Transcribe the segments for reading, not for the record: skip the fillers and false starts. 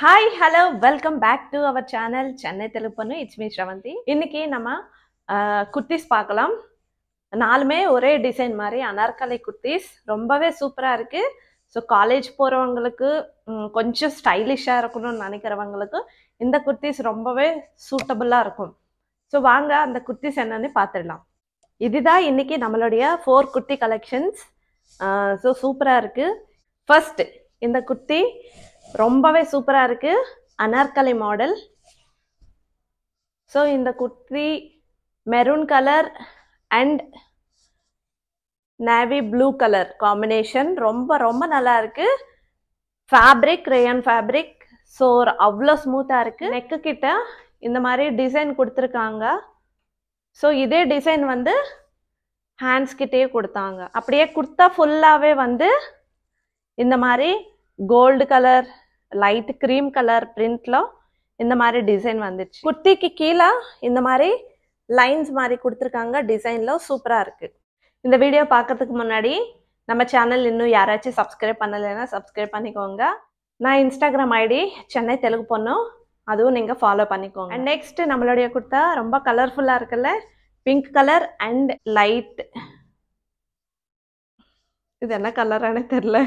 Hi, hello, welcome back to our channel Chennai Telugu Ponnu. It's me Shravanti. இன்னைக்கு நம்ம குர்தீஸ் பார்க்கலாம். நாலுமே ஒரே டிசைன் மாதிரி அனார்கலி குர்தீஸ் ரொம்பவே சூப்பரா இருக்கு. ஸோ காலேஜ் போறவங்களுக்கு கொஞ்சம் ஸ்டைலிஷா இருக்கணும்னு நினைக்கிறவங்களுக்கு இந்த குர்தீஸ் ரொம்பவே சூட்டபிளா இருக்கும். ஸோ வாங்க அந்த குர்தீஸ் என்னன்னு பார்த்துடலாம். இதுதான் இன்னைக்கு நம்மளுடைய 4 குர்த்தி கலெக்ஷன்ஸ். ஸோ சூப்பரா இருக்கு. ஃபர்ஸ்ட் இந்த குர்த்தி ரொம்பவே சூப்பரா இருக்கு, அனார்கலி மாடல். ஸோ இந்த kurti maroon colour and navy blue colour combination ரொம்ப ரொம்ப நல்லா இருக்கு. Fabric rayon fabric. ஸோ அவ்வளோ ஸ்மூத்தா இருக்கு. நெக்கு கிட்ட இந்த மாதிரி டிசைன் கொடுத்துருக்காங்க. ஸோ இதே டிசைன் வந்து ஹேண்ட்ஸ் கிட்டே கொடுத்தாங்க. அப்படியே குர்த்தா ஃபுல்லாவே வந்து இந்த மாதிரி gold colour light cream colour பிரிண்ட்ல இந்த மாதிரி டிசைன் வந்துச்சு. குர்த்திக்கு கீழே இந்த மாதிரி லைன்ஸ் மாதிரி கொடுத்துருக்காங்க. டிசைன்ல சூப்பரா இருக்கு. இந்த வீடியோ பார்க்கறதுக்கு முன்னாடி நம்ம சேனல் இன்னும் யாராச்சும் சப்ஸ்கிரைப் பண்ணலைன்னா சப்ஸ்கிரைப் பண்ணிக்கோங்க. நான் இன்ஸ்டாகிராம் ஐடி சென்னை தெலுங்கு பொண்ணு, அதுவும் நீங்க ஃபாலோ பண்ணிக்கோங்க. அண்ட் நெக்ஸ்ட் நம்மளுடைய குர்த்தா ரொம்ப கலர்ஃபுல்லா இருக்குல்ல, பிங்க் கலர் அண்ட் லைட், இது என்ன கலரானே தெரியல,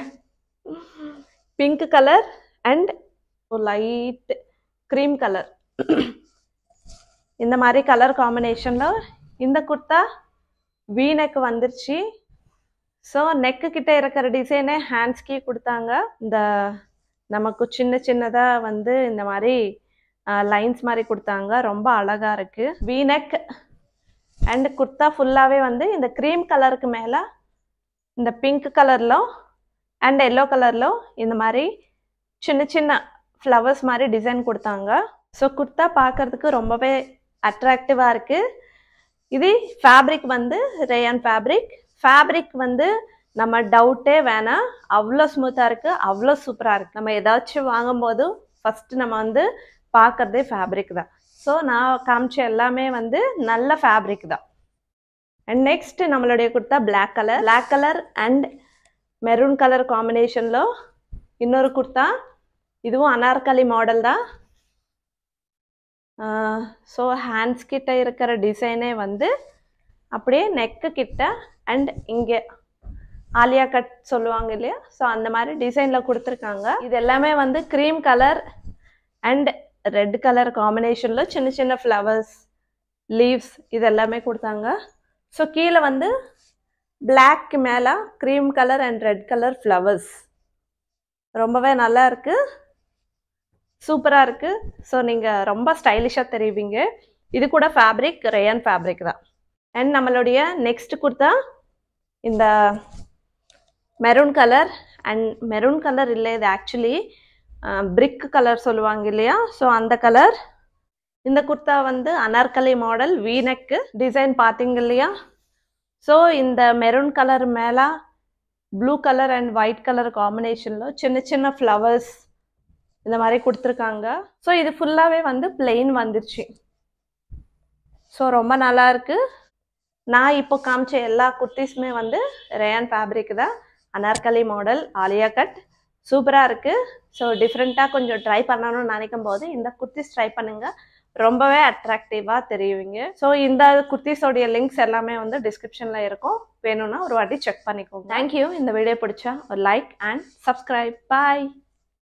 pink colour and light cream colour, இந்த மாதிரி கலர் காம்பினேஷன்ல இந்த குர்த்தா வி நெக் வந்துருச்சு. ஸோ நெக்கு கிட்ட இருக்கிற டிசைனே ஹேண்ட்ஸ்கே கொடுத்தாங்க. இந்த நமக்கு சின்ன சின்னதா வந்து இந்த மாதிரி லைன்ஸ் மாதிரி கொடுத்தாங்க. ரொம்ப அழகா இருக்கு. வி நெக் அண்ட் குர்த்தா ஃபுல்லாவே வந்து இந்த கிரீம் கலருக்கு மேல இந்த பிங்க் கலர்ல அண்ட் எல்லோ கலர்ல இந்த மாதிரி சின்ன சின்ன ஃப்ளவர்ஸ் மாதிரி டிசைன் கொடுத்தாங்க. ஸோ குர்த்தா பார்க்கறதுக்கு ரொம்பவே அட்ராக்டிவா இருக்கு. இது ஃபேப்ரிக் வந்து ரேயான் ஃபேப்ரிக். ஃபேப்ரிக் வந்து நம்ம டவுட்டே வேணாம், அவ்வளோ ஸ்மூத்தா இருக்கு, அவ்வளோ சூப்பரா இருக்கு. நம்ம ஏதாச்சும் வாங்கும்போது ஃபர்ஸ்ட் நம்ம வந்து பார்க்கறதே ஃபேப்ரிக் தான். ஸோ நான் காமிச்ச எல்லாமே வந்து நல்ல ஃபேப்ரிக் தான். அண்ட் நெக்ஸ்ட் நம்மளுடைய kurta black colour and maroon colour காம்பினேஷன்ல இன்னொரு குர்த்தா. இதுவும் அனார்கலி மாடல் தான். ஸோ ஹேண்ட்ஸ் கிட்ட இருக்கிற டிசைனே வந்து அப்படியே நெக்கு கிட்ட அண்ட் இங்கே ஆலியா கட் சொல்லுவாங்க இல்லையா, ஸோ அந்த மாதிரி டிசைன்ல கொடுத்துருக்காங்க. இது எல்லாமே வந்து cream colour and red colour காம்பினேஷன்ல சின்ன சின்ன ஃப்ளவர்ஸ் லீவ்ஸ் இது எல்லாமே கொடுத்தாங்க. ஸோ கீழே வந்து பிளாக் மேல cream colour and red colour flowers ரொம்பவே நல்லா இருக்கு, சூப்பரா இருக்கு. ஸோ நீங்க ரொம்ப ஸ்டைலிஷா தெரிவிங்க. இது கூட ஃபேப்ரிக் ரேயான் ஃபேப்ரிக் தான். அண்ட் நம்மளுடைய நெக்ஸ்ட் குர்த்தா இந்த maroon colour and maroon colour இல்லை, இது ஆக்சுவலி பிரிக் கலர் சொல்லுவாங்க இல்லையா, ஸோ அந்த கலர். இந்த குர்த்தா வந்து Anarkali model V neck design பார்த்தீங்க இல்லையா. ஸோ இந்த மெரூன் கலர் மேல blue colour and white colour காம்பினேஷன்ல சின்ன சின்ன ஃப்ளவர்ஸ் இந்த மாதிரி கொடுத்துருக்காங்க. ஸோ இது ஃபுல்லாவே வந்து பிளெயின் வந்துருச்சு. ஸோ ரொம்ப நல்லா இருக்கு. நான் இப்போ காமிச்ச எல்லா குர்த்திஸுமே வந்து ரேயான் ஃபேப்ரிக் தான், அனார்கலி மாடல் ஆலியா கட், சூப்பரா இருக்கு. ஸோ டிஃப்ரெண்டா கொஞ்சம் ட்ரை பண்ணணும்னு நினைக்கும் போது இந்த குர்த்திஸ் ட்ரை பண்ணுங்க, ரொம்பவே அட்ராக்டிவா தெரியுவீங்க. ஸோ இந்த குர்த்திஸோடைய லிங்க்ஸ் எல்லாமே வந்து டிஸ்கிரிப்ஷன்ல இருக்கும், வேணும்னா ஒரு வாட்டி செக் பண்ணிக்கோங்க. தேங்க்யூ. இந்த வீடியோ பிடிச்சா ஒரு லைக் அண்ட் சப்ஸ்கிரைப். பாய்.